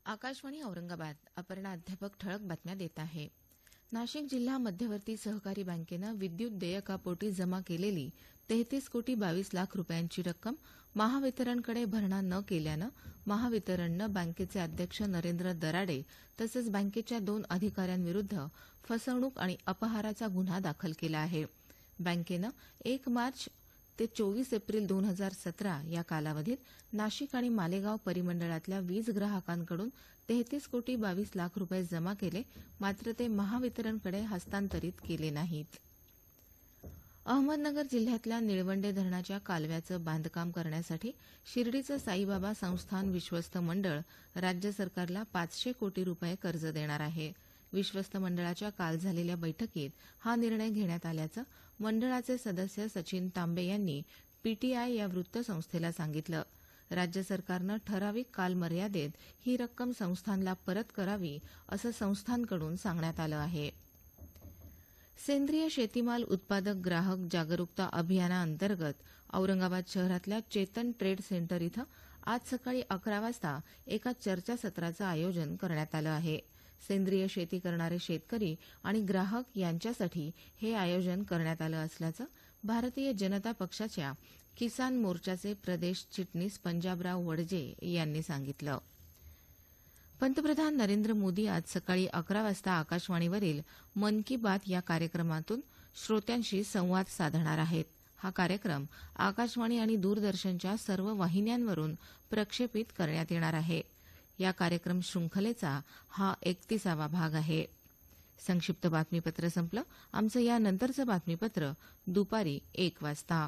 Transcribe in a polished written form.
आकाशवाणी औरंगाबाद. अपर्णा अध्यापक ठळक बातम्या देत आहे. नाशिक जिल्हा मध्यवर्ती सहकारी बँकेनं विद्युत देयकापोटी जमा केलेली 33 कोटी 22 लाख रुपयांची रक्कम महावितरणकडे भरणा न केल्यानं महावितरणनं बँकेचे अध्यक्ष नरेंद्र दराडे तसंच बँकेच्या 2 अधिकाऱ्यांविरुद्ध फसवणूक आणि अपहाराचा गुन्हा दाखल केला आहे. बँकेनं 1 मार्च ते 24 एप्रिल 2017 या कालावधीत नाशिक आणि मालेगाव परिमंडळातल्या वीज ग्राहकांकडून 33 कोटी 22 लाख रुपये जमा केले, मात्र ते महावितरणकडे हस्तांतरित केले नाहीत. अहमदनगर जिल्ह्यातल्या निळवंडे धरणाच्या कालव्याचं बांधकाम करण्यासाठी शिर्डीचं साईबाबा संस्थान विश्वस्त मंडळ राज्य सरकारला 500 कोटी रुपये कर्ज देणार आहे. विश्वस्त मंडळाच्या काल झालेल्या बैठकीत हा निर्णय घेण्यात आल्याचं मंडळाचे सदस्य सचिन तांबे यांनी पीटीआय या वृत्तसंस्थेला सांगितलं. राज्य सरकारनं ठराविक कालमर्यादेत ही रक्कम संस्थानला परत करावी असं संस्थानकडून सांगण्यात आलं आहे. सेंद्रिय शेतीमाल उत्पादक ग्राहक जागरूकता अभियानाअंतर्गत औरंगाबाद शहरातल्या चेतन ट्रेड सेंटर इथं आज सकाळी 11 वाजता एका चर्चासत्राचं आयोजन करण्यात आलं आहे. सेंद्रिय शेती करणारे शेतकरी आणि ग्राहक यांच्यासाठी हे आयोजन करण्यात आलं असल्याचं भारतीय जनता पक्षाच्या किसान मोर्चाचे प्रदेश चिटणीस पंजाबराव वडजे यांनी सांगितलं. पंतप्रधान नरेंद्र मोदी आज सकाळी 11 वाजता आकाशवाणीवरील मन की बात या कार्यक्रमातून श्रोत्यांशी संवाद साधणार आहेत. हा कार्यक्रम आकाशवाणी आणि दूरदर्शनच्या सर्व वाहिन्यांवरून प्रक्षेपित करण्यात येणार आहे. या कार्यक्रम शृंखलेचा हा 31वा भाग आहे. संक्षिप्त बातमीपत्र संपलं. आमचं यानंतरचं बातमीपत्र दुपारी 1 वाजता.